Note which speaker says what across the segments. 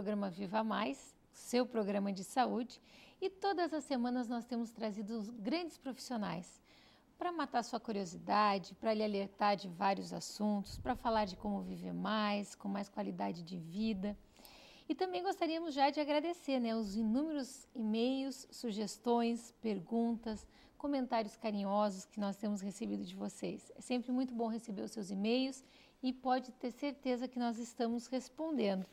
Speaker 1: programa Viva Mais, seu programa de saúde, e todas as semanas nós temos trazido os grandes profissionais para matar sua curiosidade, para lhe alertar de vários assuntos, para falar de como viver mais, com mais qualidade de vida. E também gostaríamos já de agradecer, os inúmeros e-mails, sugestões, perguntas, comentários carinhosos que nós temos recebido de vocês. É sempre muito bom receber os seus e-mails e pode ter certeza que nós estamos respondendo.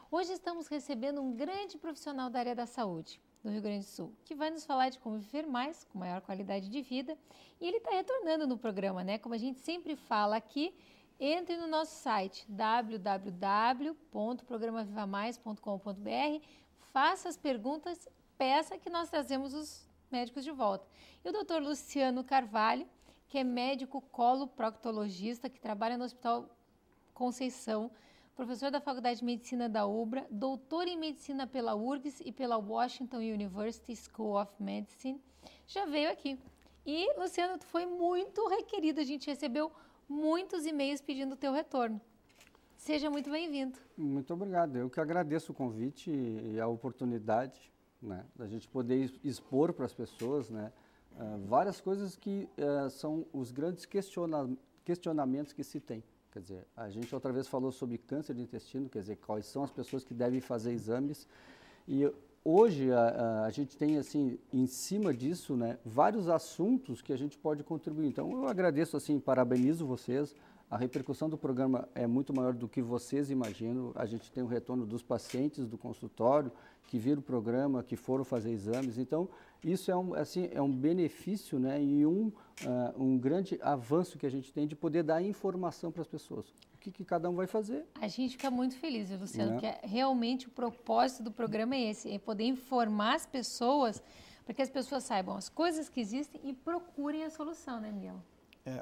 Speaker 1: Hoje estamos recebendo um grande profissional da área da saúde do Rio Grande do Sul, que vai nos falar de como viver mais, com maior qualidade de vida. E ele está retornando no programa, Como a gente sempre fala aqui, entre no nosso site www.programavivamais.com.br, faça as perguntas, peça que nós trazemos os médicos de volta. E o Dr. Luciano Carvalho, que é médico coloproctologista, que trabalha no Hospital Conceição, professor da Faculdade de Medicina da UBRA, doutor em Medicina pela URGS e pela Washington University School of Medicine, já veio aqui. E, Luciano, tu foi muito requerido, a gente recebeu muitos e-mails pedindo o teu retorno. Seja muito bem-vindo.
Speaker 2: Muito obrigado. Eu que agradeço o convite e a oportunidade, da gente poder expor para as pessoas, várias coisas que são os grandes questionamentos que se tem. Quer dizer, a gente outra vez falou sobre câncer de intestino, quer dizer, quais são as pessoas que devem fazer exames. E hoje a gente tem, assim, em cima disso, vários assuntos que a gente pode contribuir. Então, eu agradeço, assim, parabenizo vocês. A repercussão do programa é muito maior do que vocês imaginam. A gente tem o retorno dos pacientes do consultório que viram o programa, que foram fazer exames. Então, isso é um benefício, e um grande avanço que a gente tem de poder dar informação para as pessoas. O que cada um vai fazer.
Speaker 1: A gente fica muito feliz, Luciano, porque realmente o propósito do programa é esse, é poder informar as pessoas para que as pessoas saibam as coisas que existem e procurem a solução, Miguel?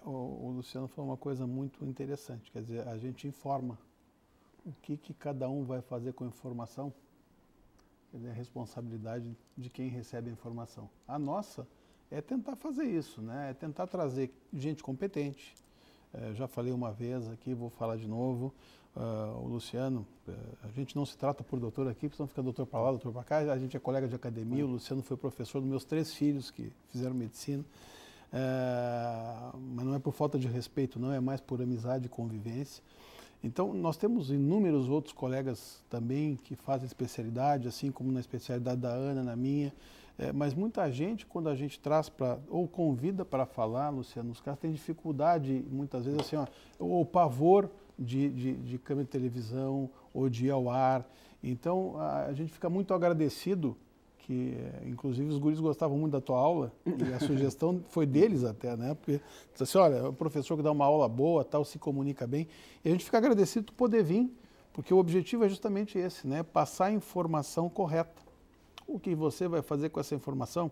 Speaker 3: O Luciano falou uma coisa muito interessante, quer dizer, a gente informa o que cada um vai fazer com a informação, quer dizer, a responsabilidade de quem recebe a informação. A nossa é tentar fazer isso, é tentar trazer gente competente. Já falei uma vez aqui, vou falar de novo, o Luciano, a gente não se trata por doutor aqui, porque senão fica doutor para lá, doutor para cá, a gente é colega de academia, o Luciano foi professor dos meus 3 filhos que fizeram medicina. Mas não é por falta de respeito, não, é mais por amizade e convivência. Então, nós temos inúmeros outros colegas também que fazem especialidade, assim como na especialidade da Ana, na minha, mas muita gente, quando a gente traz ou convida para falar, Luciano, os caras têm dificuldade, muitas vezes, assim, ou pavor de câmera de televisão, ou de ir ao ar. Então, a gente fica muito agradecido que, inclusive, os guris gostavam muito da tua aula, e a sugestão foi deles até, porque disse assim, olha, o professor que dá uma aula boa, tal, se comunica bem, e a gente fica agradecido por poder vir, porque o objetivo é justamente esse, passar a informação correta. O que você vai fazer com essa informação?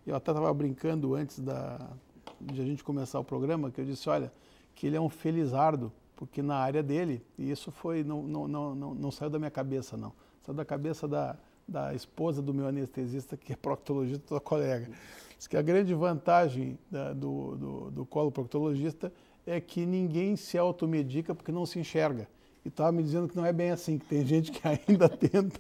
Speaker 3: Eu até estava brincando antes de a gente começar o programa, que eu disse, olha, que ele é um felizardo, porque na área dele, e isso foi, não saiu da minha cabeça, não, saiu da cabeça da esposa do meu anestesista, que é proctologista, tua colega. Diz que a grande vantagem do coloproctologista é que ninguém se automedica porque não se enxerga. E estava me dizendo que não é bem assim, que tem gente que ainda tenta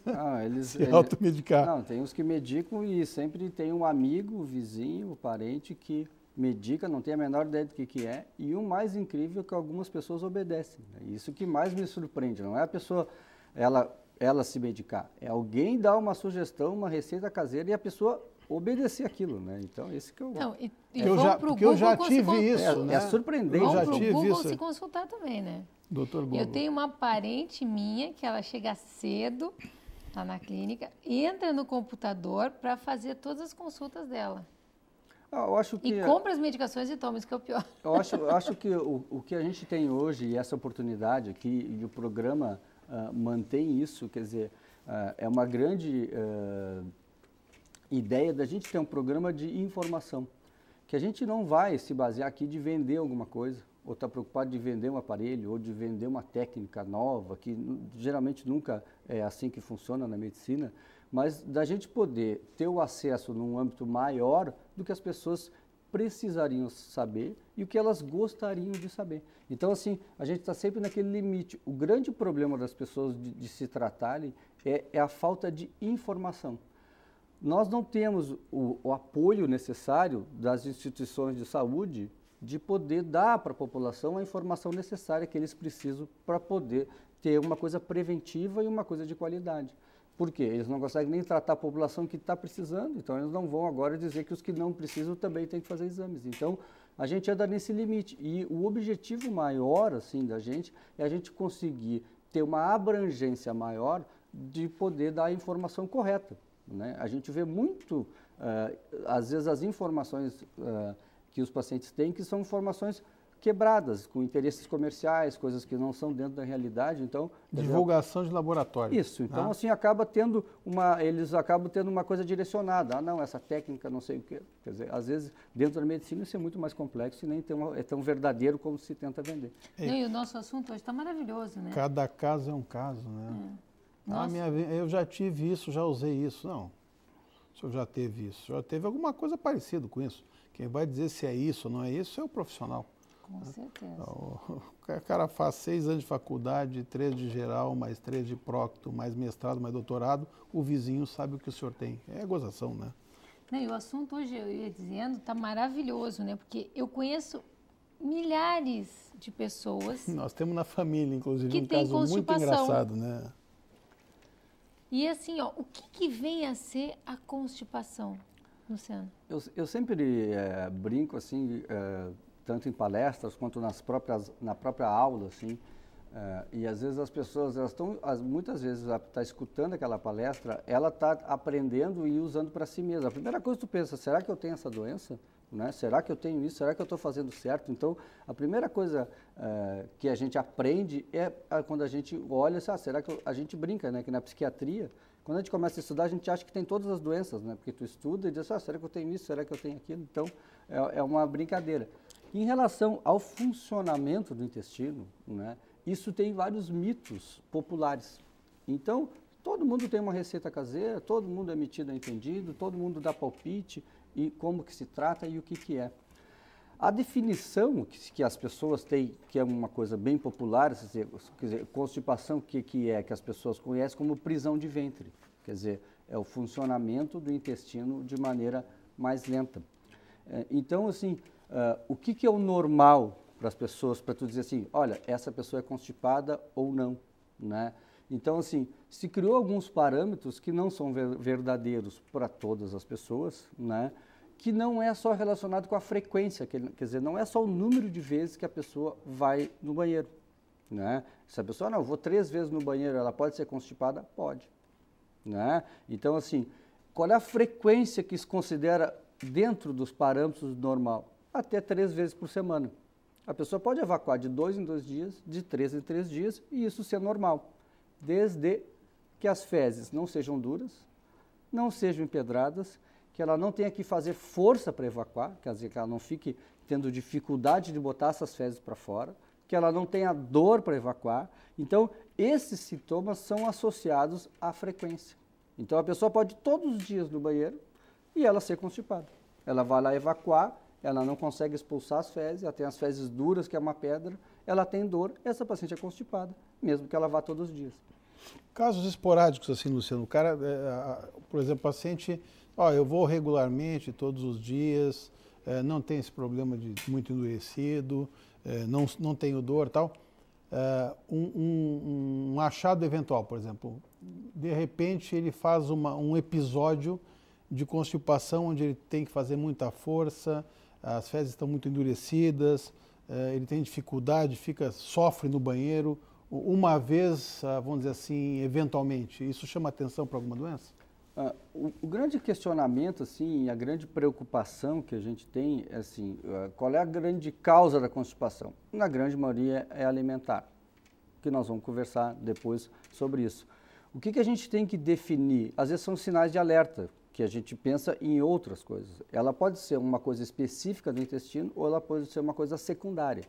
Speaker 3: se automedicar.
Speaker 2: Não, tem uns que medicam e sempre tem um amigo, vizinho, parente que medica, não tem a menor ideia do que é. E o mais incrível é que algumas pessoas obedecem. Isso que mais me surpreende, não é a pessoa, ela se medicar. É alguém dar uma sugestão, uma receita caseira e a pessoa obedecer aquilo, Então, esse que eu...
Speaker 1: Não,
Speaker 3: porque eu já tive isso,
Speaker 2: É surpreendente.
Speaker 1: Vão para o Google se consultar também,
Speaker 3: Doutor Google.
Speaker 1: Eu tenho uma parente minha que ela chega cedo, está na clínica, entra no computador para fazer todas as consultas dela.
Speaker 2: Eu acho que
Speaker 1: e compra as medicações e toma, isso que é o pior.
Speaker 2: Eu acho que o que a gente tem hoje e essa oportunidade aqui, e o programa mantém isso, quer dizer, é uma grande ideia da gente ter um programa de informação, que a gente não vai se basear aqui de vender alguma coisa, ou está preocupado de vender um aparelho, ou de vender uma técnica nova, que geralmente nunca é assim que funciona na medicina, mas da gente poder ter o acesso num âmbito maior do que as pessoas precisariam saber e o que elas gostariam de saber. Então, assim, a gente está sempre naquele limite. O grande problema das pessoas de se tratarem é a falta de informação. Nós não temos o apoio necessário das instituições de saúde de poder dar para a população a informação necessária que eles precisam para poder ter uma coisa preventiva e uma coisa de qualidade. Por quê? Eles não conseguem nem tratar a população que está precisando, então eles não vão agora dizer que os que não precisam também têm que fazer exames. Então, a gente anda nesse limite. E o objetivo maior, assim, da gente é a gente conseguir ter uma abrangência maior de poder dar a informação correta, né? A gente vê muito, às vezes, as informações que os pacientes têm, que são informações quebradas, com interesses comerciais, coisas que não são dentro da realidade. Então,
Speaker 3: divulgação de laboratório.
Speaker 2: Isso. Então, assim, eles acabam tendo uma coisa direcionada. Ah, não, essa técnica, não sei o quê. Quer dizer, às vezes, dentro da medicina, isso é muito mais complexo e nem é tão verdadeiro como se tenta vender.
Speaker 1: E o nosso assunto hoje está maravilhoso, né?
Speaker 3: Cada caso é um caso, né? Eu já tive isso, já usei isso. Não, o senhor já teve isso. Já teve alguma coisa parecida com isso. Quem vai dizer se é isso ou não é isso é o profissional.
Speaker 1: Com certeza.
Speaker 3: O cara faz 6 anos de faculdade, 3 de geral, mais 3 de prócto, mais mestrado, mais doutorado, o vizinho sabe o que o senhor tem. É gozação, né?
Speaker 1: E o assunto hoje, eu ia dizendo, está maravilhoso, né? Porque eu conheço milhares de pessoas...
Speaker 3: Nós temos na família, inclusive,
Speaker 1: que
Speaker 3: um caso muito engraçado, né?
Speaker 1: E assim, ó, o que vem a ser a constipação, Luciano?
Speaker 2: Eu sempre brinco, assim, tanto em palestras quanto na própria aula, assim, e às vezes as pessoas, muitas vezes, está escutando aquela palestra, ela está aprendendo e usando para si mesma. A primeira coisa que tu pensa, será que eu tenho essa doença? Né? Será que eu tenho isso? Será que eu estou fazendo certo? Então, a primeira coisa que a gente aprende é quando a gente olha, será que a gente brinca, né? Que na psiquiatria, quando a gente começa a estudar, a gente acha que tem todas as doenças, né? Porque tu estuda e diz, será que eu tenho isso? Será que eu tenho aquilo? Então, é uma brincadeira. Em relação ao funcionamento do intestino, né? Isso tem vários mitos populares. Então, todo mundo tem uma receita caseira, todo mundo é metido a entendido, todo mundo dá palpite, e como que se trata e o que é. A definição que as pessoas têm, que é uma coisa bem popular, quer dizer, constipação, que as pessoas conhecem como prisão de ventre. Quer dizer, é o funcionamento do intestino de maneira mais lenta. Então, assim, o que é o normal para as pessoas, para tu dizer assim, olha, essa pessoa é constipada ou não, né? Então, assim, se criou alguns parâmetros que não são verdadeiros para todas as pessoas, né? Que não é só relacionado com a frequência, quer dizer, não é só o número de vezes que a pessoa vai no banheiro, né? Se a pessoa, não, eu vou 3 vezes no banheiro, ela pode ser constipada? Pode, né? Então, assim, qual é a frequência que se considera dentro dos parâmetros normal? Até 3 vezes por semana. A pessoa pode evacuar de 2 em 2 dias, de 3 em 3 dias, e isso ser normal. Desde que as fezes não sejam duras, não sejam empedradas, que ela não tenha que fazer força para evacuar, quer dizer, que ela não fique tendo dificuldade de botar essas fezes para fora, que ela não tenha dor para evacuar. Então, esses sintomas são associados à frequência. Então, a pessoa pode ir todos os dias no banheiro e ela ser constipada. Ela vai lá evacuar, ela não consegue expulsar as fezes, ela tem as fezes duras, que é uma pedra, ela tem dor, essa paciente é constipada, mesmo que ela vá todos os dias.
Speaker 3: Casos esporádicos, assim, Luciano, o cara, por exemplo, o paciente, eu vou regularmente, todos os dias, não tem esse problema de muito endurecido, não tenho dor e tal. Um achado eventual, por exemplo, de repente ele faz um episódio de constipação onde ele tem que fazer muita força, as fezes estão muito endurecidas, ele tem dificuldade, sofre no banheiro, uma vez, vamos dizer assim, eventualmente. Isso chama atenção para alguma doença?
Speaker 2: O grande questionamento, assim, a grande preocupação que a gente tem é assim, qual é a grande causa da constipação? Na grande maioria é alimentar, que nós vamos conversar depois sobre isso. O que a gente tem que definir? Às vezes são sinais de alerta, que a gente pensa em outras coisas. Ela pode ser uma coisa específica do intestino ou ela pode ser uma coisa secundária.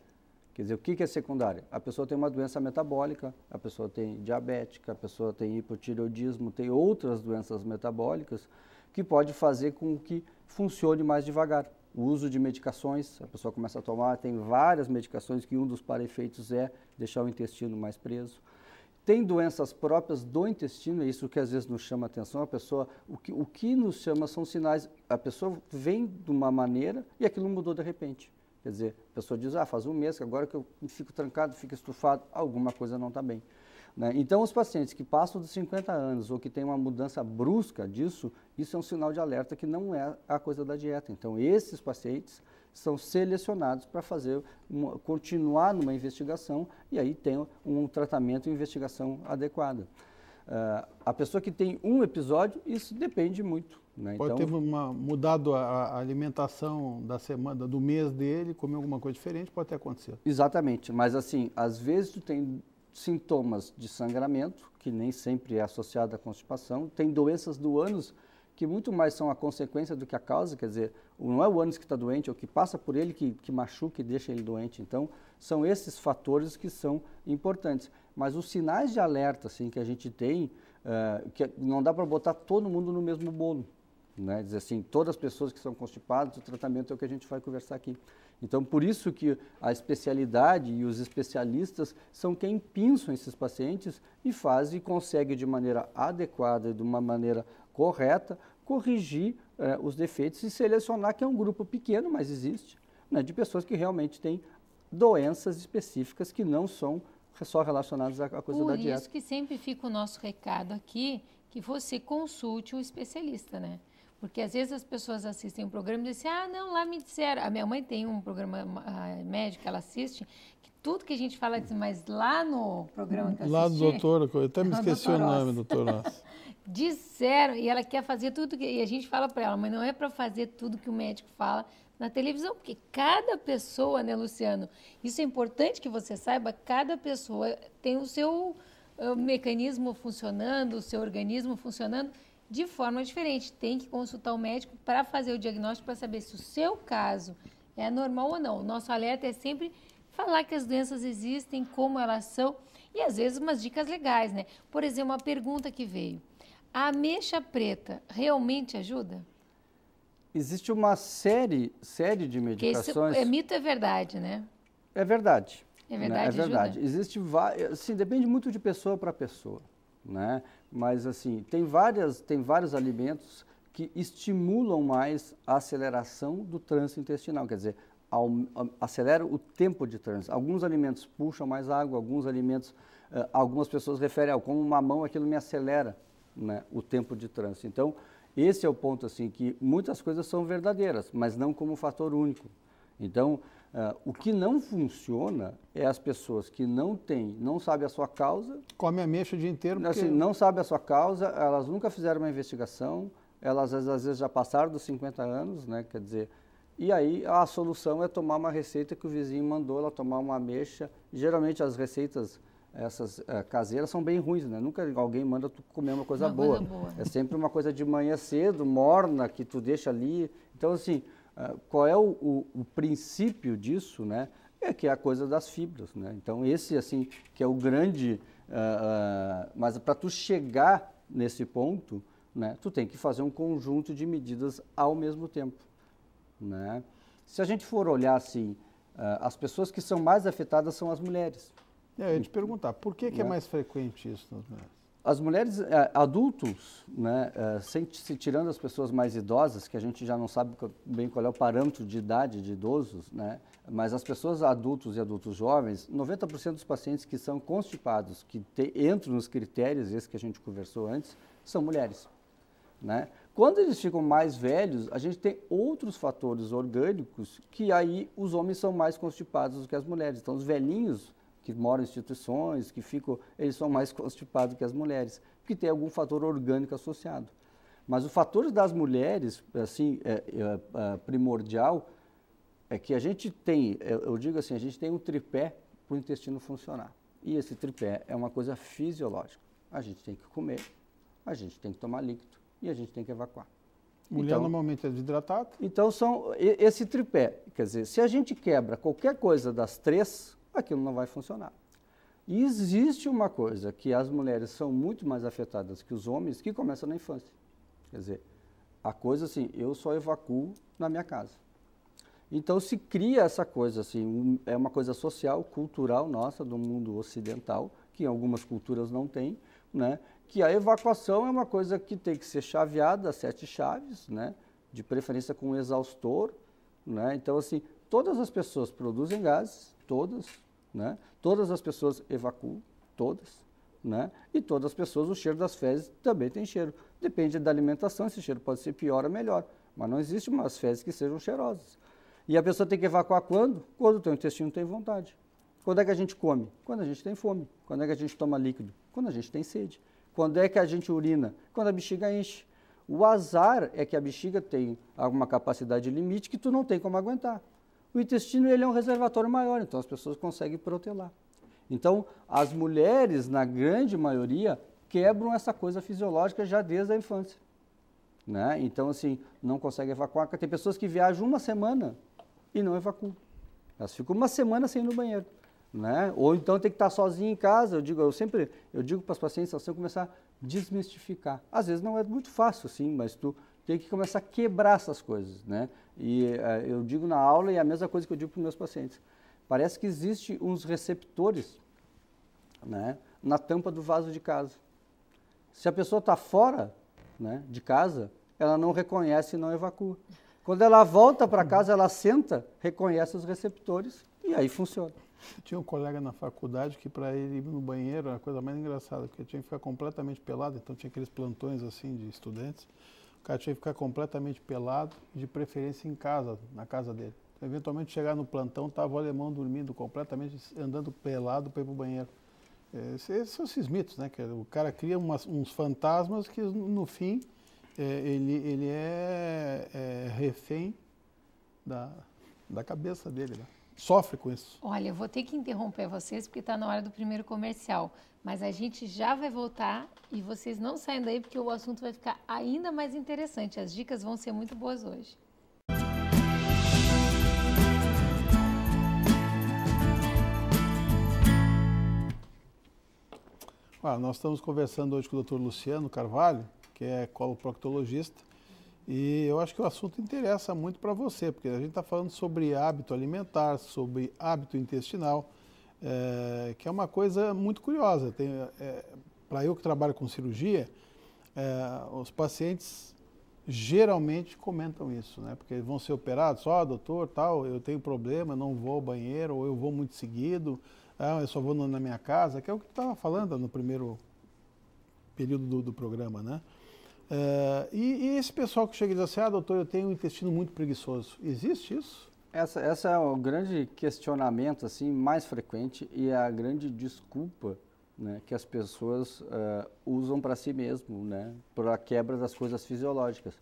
Speaker 2: Quer dizer, o que é secundária? A pessoa tem uma doença metabólica, a pessoa tem diabética, a pessoa tem hipotireoidismo, tem outras doenças metabólicas que pode fazer com que funcione mais devagar. O uso de medicações, a pessoa começa a tomar, tem várias medicações que um dos para-efeitos é deixar o intestino mais preso. tem doenças próprias do intestino, é isso que às vezes nos chama a atenção. A pessoa, o que nos chama são sinais, a pessoa vem de uma maneira e aquilo mudou de repente. Quer dizer, a pessoa diz, faz um mês que agora que eu fico trancado, fico estufado, alguma coisa não está bem. Né? Então, os pacientes que passam dos 50 anos ou que têm uma mudança brusca disso, isso é um sinal de alerta que não é a coisa da dieta. Então, esses pacientes são selecionados para continuar numa investigação e aí tem um tratamento e investigação adequada. A pessoa que tem um episódio, isso depende muito. Né?
Speaker 3: Pode ter mudado a alimentação da semana, do mês dele, comer alguma coisa diferente, pode ter acontecido.
Speaker 2: Exatamente, mas assim, às vezes tu tem sintomas de sangramento, que nem sempre é associado à constipação, tem doenças do ânus que muito mais são a consequência do que a causa, quer dizer, não é o ânus que está doente, é o que passa por ele que machuca e deixa ele doente. Então, são esses fatores que são importantes. Mas os sinais de alerta assim, que a gente tem, que não dá para botar todo mundo no mesmo bolo. Né? Dizer assim, todas as pessoas que são constipadas, o tratamento é o que a gente vai conversar aqui. Então, por isso que a especialidade e os especialistas são quem pinçam esses pacientes e consegue de maneira adequada e de uma maneira correta corrigir os defeitos e selecionar, que é um grupo pequeno, mas existe, né, de pessoas que realmente têm doenças específicas que não são só relacionadas à coisa da dieta.
Speaker 1: Por isso que sempre fica o nosso recado aqui, que você consulte o especialista, né? Porque às vezes as pessoas assistem um programa e dizem, não, lá me disseram. A minha mãe tem um programa médico, ela assiste, que tudo que a gente fala, mas lá no programa que eu assisti...
Speaker 3: Lá do doutor, eu até me esqueci o nome, doutor Nossa.
Speaker 1: Disseram, e ela quer fazer tudo, e a gente fala para ela, mas não é para fazer tudo que o médico fala na televisão, porque cada pessoa, né, Luciano? Isso é importante que você saiba, cada pessoa tem o seu mecanismo funcionando, o seu organismo funcionando, de forma diferente. Tem que consultar o médico para fazer o diagnóstico, para saber se o seu caso é normal ou não. O nosso alerta é sempre falar que as doenças existem, como elas são, e às vezes umas dicas legais, né? Por exemplo, uma pergunta que veio. A ameixa preta realmente ajuda?
Speaker 2: Existe uma série de medicações...
Speaker 1: É mito, é verdade, né?
Speaker 2: É verdade.
Speaker 1: É verdade,
Speaker 2: né? É verdade.
Speaker 1: Ajuda?
Speaker 2: Existe assim, depende muito de pessoa para pessoa, né? Mas assim, tem vários alimentos que estimulam mais a aceleração do trânsito intestinal, quer dizer, acelera o tempo de trânsito. Alguns alimentos puxam mais água, alguns alimentos, algumas pessoas referem, como mamão, aquilo me acelera, né, o tempo de trânsito. Então, esse é o ponto, assim, que muitas coisas são verdadeiras, mas não como fator único. Então, o que não funciona é as pessoas que não sabem a sua causa.
Speaker 3: Come ameixa o dia inteiro. Porque...
Speaker 2: Assim, não sabem a sua causa, elas nunca fizeram uma investigação, elas às vezes já passaram dos 50 anos, né? Quer dizer, e aí a solução é tomar uma receita que o vizinho mandou ela tomar uma ameixa. Geralmente as receitas essas caseiras são bem ruins, né? Nunca alguém manda tu comer uma coisa boa. É sempre uma coisa de manhã cedo, morna, que tu deixa ali. Então, assim, qual é o princípio disso, né? É que é a coisa das fibras, né? Então, esse, assim, que é o grande... mas para tu chegar nesse ponto, né? Tu tem que fazer um conjunto de medidas ao mesmo tempo, né? Se a gente for olhar, assim, as pessoas que são mais afetadas são as mulheres.
Speaker 3: Eu ia te perguntar, por que é mais frequente isso nas mulheres?
Speaker 2: As mulheres, adultos, né, tirando as pessoas mais idosas, que a gente já não sabe bem qual é o parâmetro de idade de idosos, né, mas as pessoas adultos e adultos jovens, 90% dos pacientes que são constipados, que entram nos critérios, esses que a gente conversou antes, são mulheres. Né? Quando eles ficam mais velhos, a gente tem outros fatores orgânicos que aí os homens são mais constipados do que as mulheres. Então, os velhinhos que moram em instituições, eles são mais constipados que as mulheres, porque tem algum fator orgânico associado. Mas o fator das mulheres, assim, primordial, é que a gente tem, eu digo assim, a gente tem um tripé para o intestino funcionar. E esse tripé é uma coisa fisiológica. A gente tem que comer, a gente tem que tomar líquido e a gente tem que evacuar.
Speaker 3: Mulher normalmente é desidratada?
Speaker 2: Então, esse tripé, quer dizer, se a gente quebra qualquer coisa das três, aquilo não vai funcionar. E existe uma coisa, que as mulheres são muito mais afetadas que os homens, que começa na infância. Quer dizer, a coisa assim, eu só evacuo na minha casa. Então se cria essa coisa assim, é uma coisa social, cultural nossa, do mundo ocidental, que em algumas culturas não tem, né? Que a evacuação é uma coisa que tem que ser chaveada a 7 chaves, né? De preferência com um exaustor, né? Então, assim, todas as pessoas produzem gases, todas, né? Todas as pessoas evacuam, todas, né? E todas as pessoas, o cheiro das fezes também tem cheiro. Depende da alimentação, esse cheiro pode ser pior ou melhor, mas não existe umas fezes que sejam cheirosas. E a pessoa tem que evacuar quando? Quando o teu intestino tem vontade. Quando é que a gente come? Quando a gente tem fome. Quando é que a gente toma líquido? Quando a gente tem sede. Quando é que a gente urina? Quando a bexiga enche. O azar é que a bexiga tem alguma capacidade limite que tu não tem como aguentar. O intestino ele é um reservatório maior, então as pessoas conseguem protelar. Então, as mulheres, na grande maioria, quebram essa coisa fisiológica já desde a infância. Né? Então, assim, não conseguem evacuar. Tem pessoas que viajam uma semana e não evacuam. Elas ficam uma semana sem ir no banheiro. Né? Ou então tem que estar sozinha em casa. Eu digo para as pacientes, elas têm que começar a desmistificar. Às vezes não é muito fácil, sim, mas tu tem que começar a quebrar essas coisas. Né? E eu digo na aula, e é a mesma coisa que eu digo para os meus pacientes. Parece que existe uns receptores, né, na tampa do vaso de casa. Se a pessoa está fora, né, de casa, ela não reconhece e não evacua. Quando ela volta para casa, ela senta, reconhece os receptores e aí funciona.
Speaker 3: Eu tinha um colega na faculdade que para ele ir no banheiro era a coisa mais engraçada, porque tinha que ficar completamente pelado, então tinha aqueles plantões assim de estudantes, o cara tinha que ficar completamente pelado, de preferência em casa, na casa dele. Então, eventualmente chegar no plantão, estava o alemão dormindo completamente, andando pelado para ir para o banheiro. Esses são esses mitos, né? Que o cara cria uns fantasmas que no fim ele é refém da cabeça dele, né? Sofre com isso.
Speaker 1: Olha, eu vou ter que interromper vocês porque está na hora do primeiro comercial, mas a gente já vai voltar e vocês não saem daí porque o assunto vai ficar ainda mais interessante. As dicas vão ser muito boas hoje.
Speaker 3: Nós estamos conversando hoje com o Dr. Luciano Carvalho, que é coloproctologista, e eu acho que o assunto interessa muito para você, porque a gente está falando sobre hábito alimentar, sobre hábito intestinal, que é uma coisa muito curiosa. Para eu que trabalho com cirurgia, os pacientes geralmente comentam isso, né? Porque eles vão ser operados, doutor, tal, eu tenho problema, não vou ao banheiro, ou eu vou muito seguido, eu só vou na minha casa, que é o que tu estava falando no primeiro período do programa, né? E esse pessoal que chega e diz assim, doutor, eu tenho um intestino muito preguiçoso. Existe isso?
Speaker 2: Essa é o grande questionamento assim, mais frequente e é a grande desculpa, né, que as pessoas usam para si mesmo, né, para a quebra das coisas fisiológicas.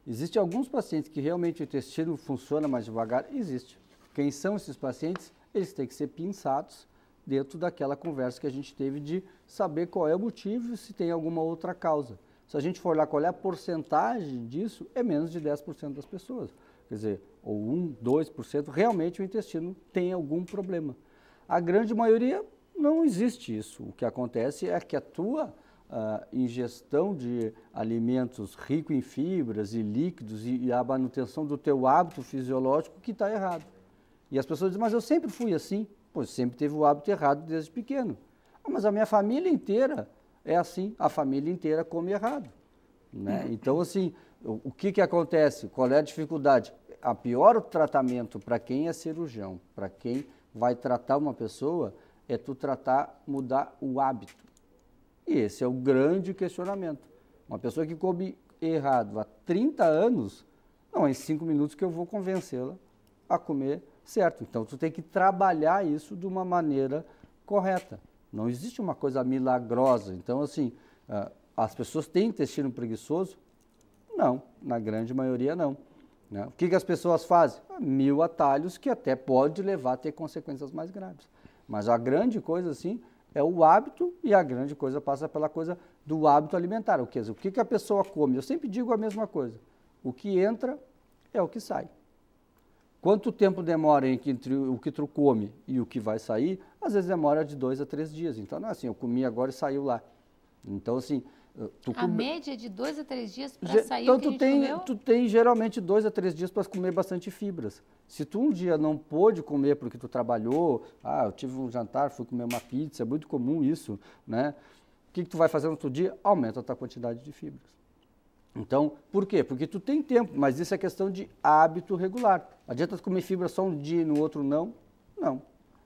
Speaker 2: Existem alguns pacientes que realmente o intestino funciona mais devagar? Existe. Quem são esses pacientes? Eles têm que ser pinçados dentro daquela conversa que a gente teve de saber qual é o motivo e se tem alguma outra causa. Se a gente for lá olhar a porcentagem disso, é menos de 10% das pessoas. Quer dizer, ou 1, 2%, realmente o intestino tem algum problema. A grande maioria não existe isso. O que acontece é que a tua ingestão de alimentos ricos em fibras e líquidos e a manutenção do teu hábito fisiológico que está errado. E as pessoas dizem, mas eu sempre fui assim. Pois sempre teve o hábito errado desde pequeno. Mas a minha família inteira é assim, a família inteira come errado. Né? Então, assim, o que acontece? Qual é a dificuldade? A pior tratamento para quem é cirurgião, para quem vai tratar uma pessoa, é tu mudar o hábito. E esse é o grande questionamento. Uma pessoa que come errado há 30 anos, não é em 5 minutos que eu vou convencê-la a comer certo. Então, tu tem que trabalhar isso de uma maneira correta. Não existe uma coisa milagrosa. Então, assim, as pessoas têm intestino preguiçoso? Não, na grande maioria não. Né? O que as pessoas fazem? 1000 atalhos que até pode levar a ter consequências mais graves. Mas a grande coisa, assim, é o hábito e a grande coisa passa pela coisa do hábito alimentar. Quer dizer, o que a pessoa come? Eu sempre digo a mesma coisa. O que entra é o que sai. Quanto tempo demora entre o que tu come e o que vai sair? Às vezes demora de 2 a 3 dias. Então, não é assim, eu comi agora e saiu lá. Então, assim,
Speaker 1: A média é de 2 a 3 dias para sair
Speaker 2: então,
Speaker 1: o que a gente comeu?
Speaker 2: Tu tem geralmente 2 a 3 dias para comer bastante fibras. Se tu um dia não pôde comer porque tu trabalhou, eu tive um jantar, fui comer uma pizza, é muito comum isso, né? O que tu vai fazer no outro dia? Aumenta a tua quantidade de fibras. Então, por quê? Porque tu tem tempo, mas isso é questão de hábito regular. Adianta tu comer fibra só um dia e no outro não? Não.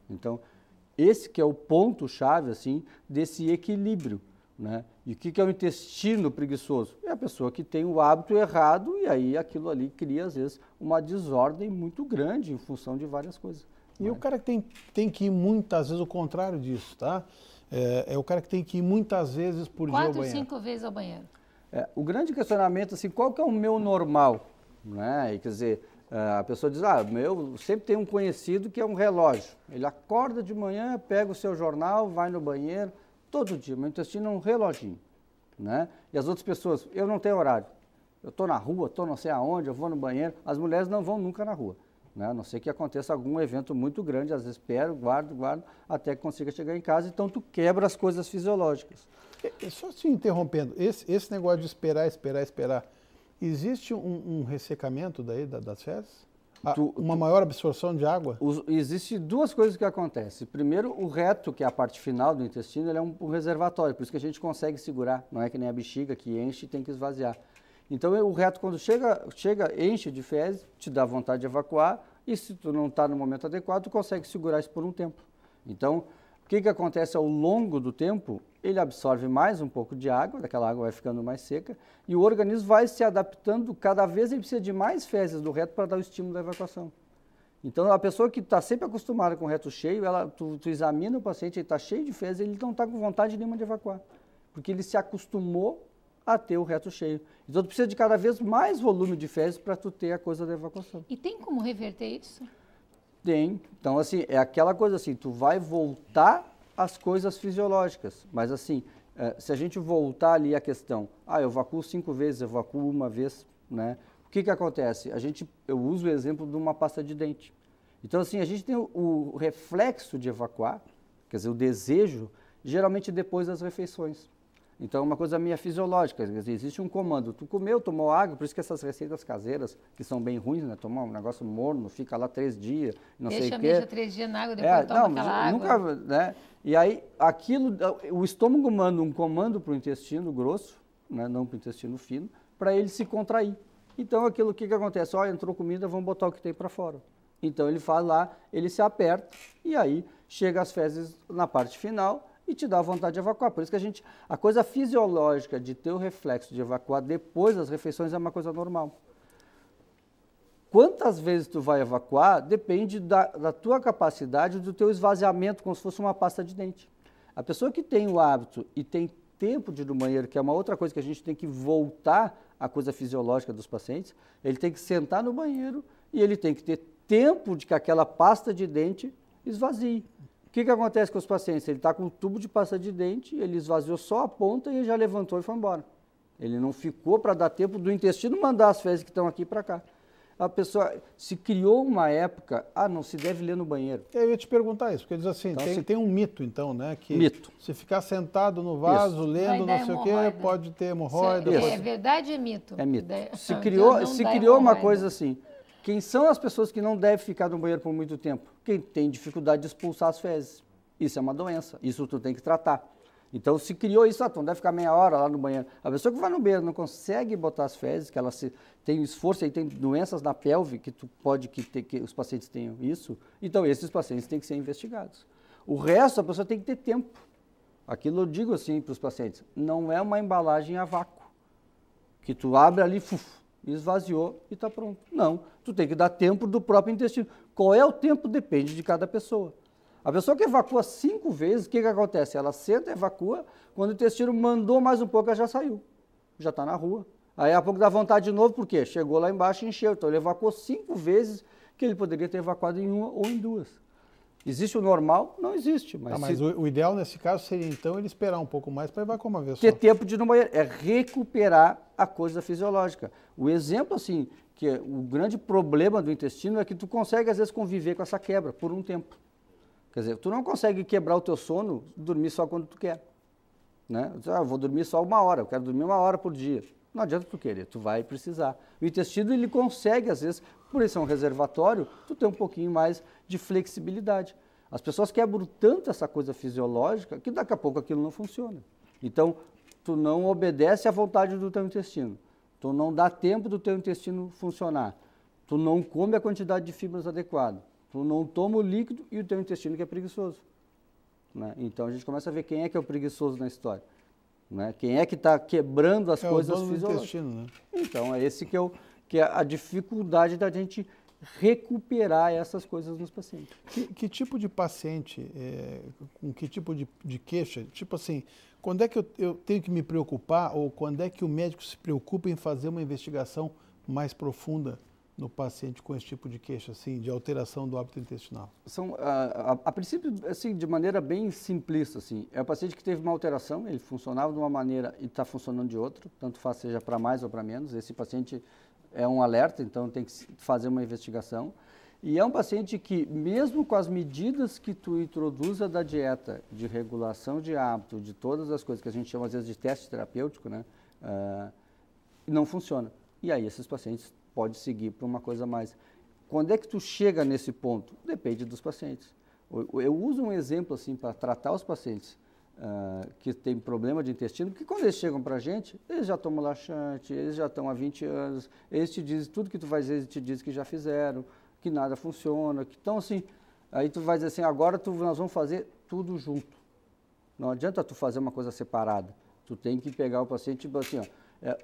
Speaker 2: Então, esse que é o ponto-chave, assim, desse equilíbrio, né? E o que é o intestino preguiçoso? É a pessoa que tem o hábito errado e aí aquilo ali cria, às vezes, uma desordem muito grande em função de várias coisas.
Speaker 3: E o cara que tem que ir muitas vezes, o contrário disso, tá? É o cara que tem que ir muitas vezes por dia ao banheiro.
Speaker 1: 4, 5 vezes ao banheiro.
Speaker 2: O grande questionamento, assim, qual que é o meu normal? Né? E, quer dizer, a pessoa diz, eu sempre tenho um conhecido que é um relógio. Ele acorda de manhã, pega o seu jornal, vai no banheiro, todo dia. Meu intestino é um reloginho. Né? E as outras pessoas, eu não tenho horário. Eu estou na rua, estou não sei aonde, eu vou no banheiro. As mulheres não vão nunca na rua. Né? A não ser que aconteça algum evento muito grande, às vezes espero, guardo, até que consiga chegar em casa. Então, tu quebra as coisas fisiológicas.
Speaker 3: Só te interrompendo, esse negócio de esperar, existe um ressecamento daí das fezes? Uma maior absorção de água?
Speaker 2: Existem duas coisas que acontecem. Primeiro, o reto, que é a parte final do intestino, ele é um reservatório, por isso que a gente consegue segurar, não é que nem a bexiga que enche e tem que esvaziar. Então, o reto, quando chega, enche de fezes, te dá vontade de evacuar, e se tu não está no momento adequado, tu consegue segurar isso por um tempo. Então, o que acontece ao longo do tempo? Ele absorve mais um pouco de água, daquela água vai ficando mais seca, e o organismo vai se adaptando, cada vez ele precisa de mais fezes do reto para dar o estímulo da evacuação. Então, a pessoa que está sempre acostumada com o reto cheio, tu examina o paciente, ele está cheio de fezes, ele não está com vontade nenhuma de evacuar, porque ele se acostumou a ter o reto cheio. Então, tu precisa de cada vez mais volume de fezes para tu ter a coisa da evacuação.
Speaker 1: E tem como reverter isso?
Speaker 2: Tem. Então, assim, é aquela coisa assim, tu vai voltar às coisas fisiológicas. Mas, assim, se a gente voltar ali à questão, eu evacuo 5 vezes, eu evacuo uma vez, né? O que acontece? Eu uso o exemplo de uma pasta de dente. Então, assim, a gente tem o reflexo de evacuar, quer dizer, o desejo, geralmente depois das refeições. Então, é uma coisa minha fisiológica, quer dizer, existe um comando. Tu comeu, tomou água, por isso que essas receitas caseiras, que são bem ruins, né? Tomar um negócio morno, fica lá 3 dias, não sei o quê.
Speaker 1: Deixa 3 dias na água, depois toma aquela água.
Speaker 2: Nunca, né? E aí, o estômago manda um comando para o intestino grosso, né? Não para o intestino fino, para ele se contrair. Então, aquilo que acontece? Entrou comida, vamos botar o que tem para fora. Então, ele faz lá, ele se aperta, e aí chega as fezes na parte final, e te dá vontade de evacuar. Por isso que a coisa fisiológica de ter o reflexo de evacuar depois das refeições é uma coisa normal. Quantas vezes tu vai evacuar depende da tua capacidade, do teu esvaziamento, como se fosse uma pasta de dente. A pessoa que tem o hábito e tem tempo de ir no banheiro, que é uma outra coisa que a gente tem que voltar à coisa fisiológica dos pacientes, ele tem que sentar no banheiro e ele tem que ter tempo de que aquela pasta de dente esvazie. O que acontece com os pacientes? Ele está com um tubo de pasta de dente, ele esvaziou só a ponta e ele já levantou e foi embora. Ele não ficou para dar tempo do intestino mandar as fezes que estão aqui para cá. A pessoa se criou uma época, não se deve ler no banheiro.
Speaker 3: Eu ia te perguntar isso, porque diz assim, então, tem um mito então, né? Que
Speaker 2: mito.
Speaker 3: Se ficar sentado no vaso, lendo, não sei o quê, pode ter hemorroida.
Speaker 1: É verdade ou é mito?
Speaker 2: É mito. Se criou uma coisa assim. Quem são as pessoas que não devem ficar no banheiro por muito tempo? Quem tem dificuldade de expulsar as fezes. Isso é uma doença, isso tu tem que tratar. Então, se criou isso, tu não deve ficar meia hora lá no banheiro. A pessoa que vai no banheiro não consegue botar as fezes, que ela tem esforço e tem doenças na pelve, que que os pacientes tenham isso, então esses pacientes têm que ser investigados. O resto, a pessoa tem que ter tempo. Aquilo eu digo assim para os pacientes, não é uma embalagem a vácuo, que tu abre ali, esvaziou e está pronto. Não, tu tem que dar tempo do próprio intestino. Qual é o tempo? Depende de cada pessoa. A pessoa que evacua 5 vezes, o que acontece? Ela senta, evacua, quando o intestino mandou mais um pouco, ela já saiu, já está na rua. Aí a pouco dá vontade de novo, por quê? Chegou lá embaixo e encheu. Então ele evacuou 5 vezes que ele poderia ter evacuado em 1 ou em 2. Existe o normal? Não existe.
Speaker 3: Mas o ideal nesse caso seria então ele esperar um pouco mais para evacuar uma vez só.
Speaker 2: Ter tempo de ir no banheiro, é recuperar a coisa fisiológica. O exemplo, assim, que o grande problema do intestino é que tu consegue às vezes conviver com essa quebra por um tempo. Quer dizer, tu não consegue quebrar o teu sono, dormir só quando tu quer. né? Eu vou dormir só 1 hora, eu quero dormir 1 hora por dia. Não adianta tu querer, tu vai precisar. O intestino, ele consegue, às vezes, por isso é um reservatório, tu tem um pouquinho mais de flexibilidade. As pessoas quebram tanto essa coisa fisiológica que daqui a pouco aquilo não funciona. Então, tu não obedece à vontade do teu intestino. Tu não dá tempo do teu intestino funcionar. Tu não come a quantidade de fibras adequada. Tu não toma o líquido e o teu intestino que é preguiçoso. Né? Então, a gente começa a ver quem é que é o preguiçoso na história. Né? Quem é que está quebrando as coisas fisiológicas. Né? Então, é esse que é a dificuldade da gente recuperar essas coisas nos pacientes.
Speaker 3: Que tipo de paciente, com que tipo de queixa? Tipo assim, quando é que eu tenho que me preocupar ou quando é que o médico se preocupa em fazer uma investigação mais profunda no paciente com esse tipo de queixa, assim, de alteração do hábito intestinal?
Speaker 2: A princípio, assim, de maneira bem simplista, assim, é o paciente que teve uma alteração, ele funcionava de uma maneira e está funcionando de outra, tanto faz seja para mais ou para menos. Esse paciente é um alerta, então tem que fazer uma investigação. E é um paciente que, mesmo com as medidas que tu introduza da dieta, de regulação de hábito, de todas as coisas que a gente chama às vezes de teste terapêutico, né, não funciona. E aí esses pacientes podem seguir para uma coisa mais. Quando é que tu chega nesse ponto? Depende dos pacientes. Eu uso um exemplo assim para tratar os pacientes que têm problema de intestino, porque quando eles chegam para a gente, eles já tomam laxante, eles já estão há 20 anos, eles te dizem tudo que tu vai dizer, eles te dizem que já fizeram, que nada funciona, que então assim, aí tu vai dizer assim, agora nós vamos fazer tudo junto. Não adianta tu fazer uma coisa separada, tu tem que pegar o paciente, tipo assim, ó,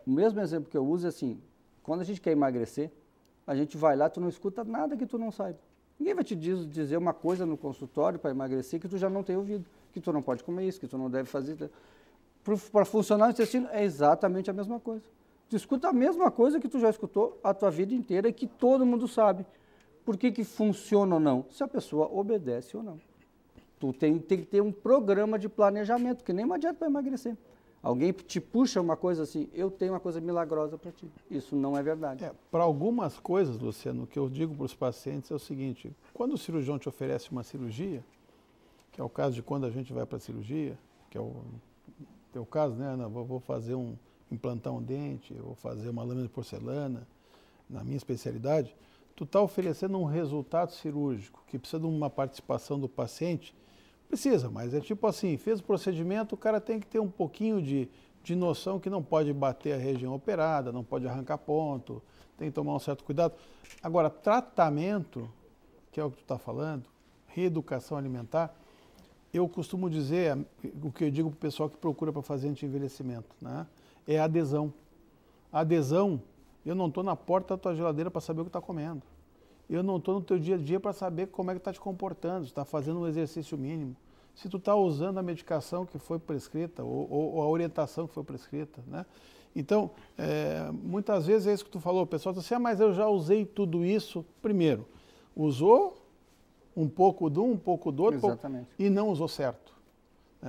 Speaker 2: o mesmo exemplo que eu uso é assim, quando a gente quer emagrecer, a gente vai lá, tu não escuta nada que tu não saiba. Ninguém vai te dizer uma coisa no consultório para emagrecer que tu já não tem ouvido, que tu não pode comer isso, que tu não deve fazer. Para funcionar o intestino é exatamente a mesma coisa. Tu escuta a mesma coisa que tu já escutou a tua vida inteira e que todo mundo sabe. Por que funciona ou não? Se a pessoa obedece ou não. Tu tem que ter um programa de planejamento, que nem uma dieta para emagrecer. Alguém te puxa uma coisa assim, eu tenho uma coisa milagrosa para ti. Isso não é verdade.
Speaker 3: Para algumas coisas, Luciano, o que eu digo para os pacientes é o seguinte, quando o cirurgião te oferece uma cirurgia, que é o caso de quando a gente vai para a cirurgia, que é o teu caso, né, Ana? Vou fazer implantar um dente, eu vou fazer uma lâmina de porcelana, na minha especialidade, tu está oferecendo um resultado cirúrgico que precisa de uma participação do paciente. Precisa, mas é tipo assim, fez o procedimento, o cara tem que ter um pouquinho de noção que não pode bater a região operada, não pode arrancar ponto, tem que tomar um certo cuidado. Agora, tratamento, que é o que tu está falando, reeducação alimentar, eu costumo dizer, o que eu digo para o pessoal que procura para fazer anti-envelhecimento, né? É adesão. Adesão, eu não estou na porta da tua geladeira para saber o que está comendo. Eu não estou no teu dia a dia para saber como é que está te comportando, se está fazendo um exercício mínimo, se tu está usando a medicação que foi prescrita ou a orientação que foi prescrita, né? Então, muitas vezes é isso que tu falou, o pessoal diz assim, mas eu já usei tudo isso. Primeiro, usou um pouco de um pouco do outro e não usou certo.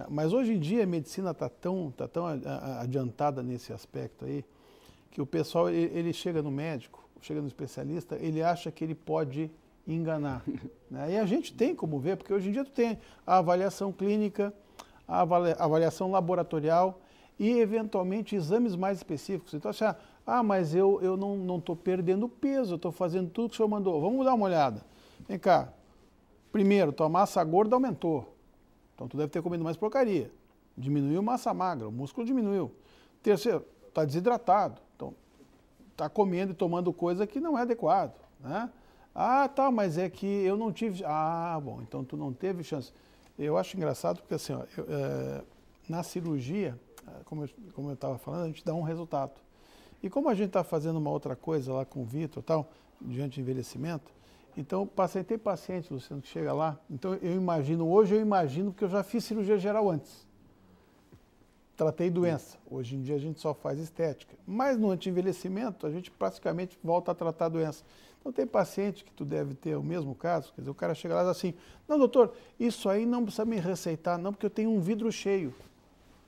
Speaker 3: Mas hoje em dia a medicina está tão adiantada nesse aspecto aí, que o pessoal ele chega no médico, chega no especialista, ele acha que ele pode enganar. Né? E a gente tem como ver, porque hoje em dia tu tem a avaliação clínica, a avaliação laboratorial e, eventualmente, exames mais específicos. Então, assim, mas eu não estou perdendo peso, eu estou fazendo tudo que o senhor mandou. Vamos dar uma olhada. Vem cá. Primeiro, tua massa gorda aumentou. Então, tu deve ter comido mais porcaria. Diminuiu massa magra, o músculo diminuiu. Terceiro, está desidratado. Então, está comendo e tomando coisa que não é adequado, né? Tá, mas é que eu não tive... bom, então tu não teve chance. Eu acho engraçado porque assim, ó, na cirurgia, como eu estava falando, a gente dá um resultado. E como a gente está fazendo uma outra coisa lá com o Vitor, tal, diante de envelhecimento, então tem paciente, Luciano, que chega lá, então hoje eu imagino porque eu já fiz cirurgia geral antes. Tratei doença. Hoje em dia a gente só faz estética. Mas no anti-envelhecimento, a gente praticamente volta a tratar a doença. Então tem paciente que tu deve ter o mesmo caso, quer dizer, o cara chega lá e diz assim, não, doutor, isso aí não precisa me receitar não, porque eu tenho um vidro cheio.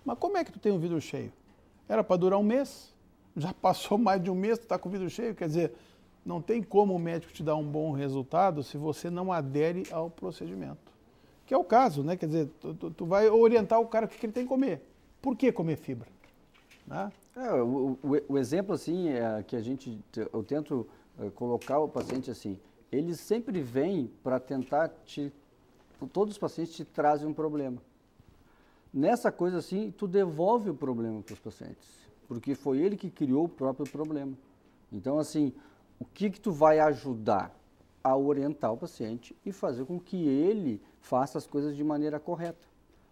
Speaker 3: Mas como é que tu tem um vidro cheio? Era para durar um mês, já passou mais de um mês, tu está com o vidro cheio, quer dizer, não tem como o médico te dar um bom resultado se você não adere ao procedimento. Que é o caso, né? Quer dizer, tu vai orientar o cara o que ele tem que comer. Por que comer fibra? Né?
Speaker 2: O exemplo assim que eu tento colocar o paciente assim, eles sempre vêm para tentar todos os pacientes te trazem um problema. Nessa coisa assim, tu devolve o problema para os pacientes, porque foi ele que criou o próprio problema. Então assim, o que tu vai ajudar a orientar o paciente e fazer com que ele faça as coisas de maneira correta.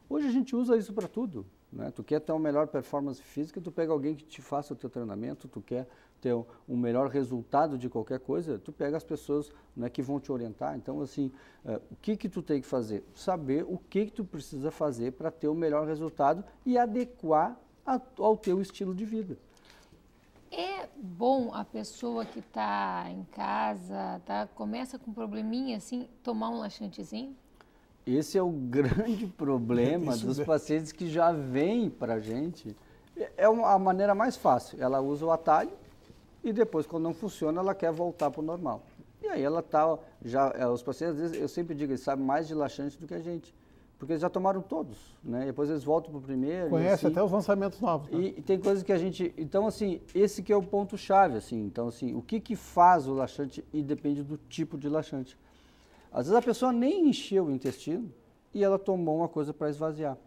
Speaker 2: Hoje a gente usa isso para tudo. Né? Tu quer ter uma melhor performance física, tu pega alguém que te faça o teu treinamento, tu quer ter um melhor resultado de qualquer coisa, tu pega as pessoas, né, que vão te orientar. Então, assim, o que tu tem que fazer? Saber o que tu precisa fazer para ter o melhor resultado e adequar ao teu estilo de vida.
Speaker 1: É bom a pessoa que está em casa, começa com um probleminha assim, tomar um laxantezinho?
Speaker 2: Esse é o grande problema dos pacientes que já vêm para a gente. É a maneira mais fácil. Ela usa o atalho e depois, quando não funciona, ela quer voltar para o normal. E aí ela está, os pacientes, às vezes, eu sempre digo, eles sabem mais de laxante do que a gente. Porque eles já tomaram todos, né? Depois eles voltam para o primeiro.
Speaker 3: Conhece
Speaker 2: assim,
Speaker 3: até os lançamentos novos. Né?
Speaker 2: E tem coisas que a gente... Então, assim, esse que é o ponto-chave, assim. Então, assim, o que faz o laxante e depende do tipo de laxante. Às vezes a pessoa nem encheu o intestino e ela tomou uma coisa para esvaziar.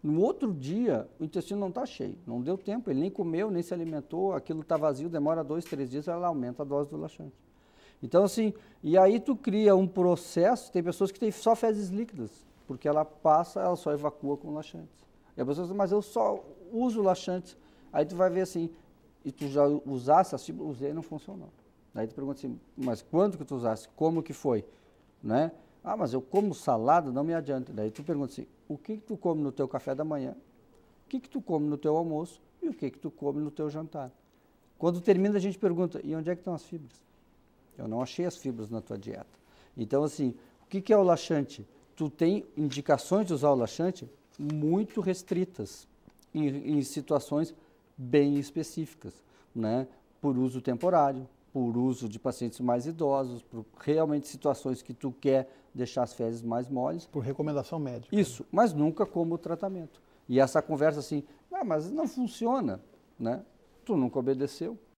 Speaker 2: No outro dia, o intestino não está cheio, não deu tempo, ele nem comeu, nem se alimentou, aquilo está vazio, demora 2, 3 dias, ela aumenta a dose do laxante. Então, assim, e aí tu cria um processo, tem pessoas que têm só fezes líquidas, porque ela só evacua com laxantes. E a pessoa diz, mas eu só uso laxantes. Aí tu vai ver assim, e tu já usasse as fibras, usei e não funcionou. Aí tu pergunta assim, mas quando que tu usaste? Como que foi? Né? Ah, mas eu como salada, não me adianta. Daí tu pergunta assim, o que tu come no teu café da manhã? O que tu come no teu almoço? E o que tu come no teu jantar? Quando termina, a gente pergunta, e onde é que estão as fibras? Eu não achei as fibras na tua dieta. Então, assim, o que é o laxante? Tu tem indicações de usar o laxante muito restritas, em situações bem específicas, né? Por uso temporário, por uso de pacientes mais idosos, por realmente situações que tu quer deixar as fezes mais moles.
Speaker 3: Por recomendação médica.
Speaker 2: Isso, mas nunca como tratamento. E essa conversa assim, mas não funciona, né? Tu nunca obedeceu.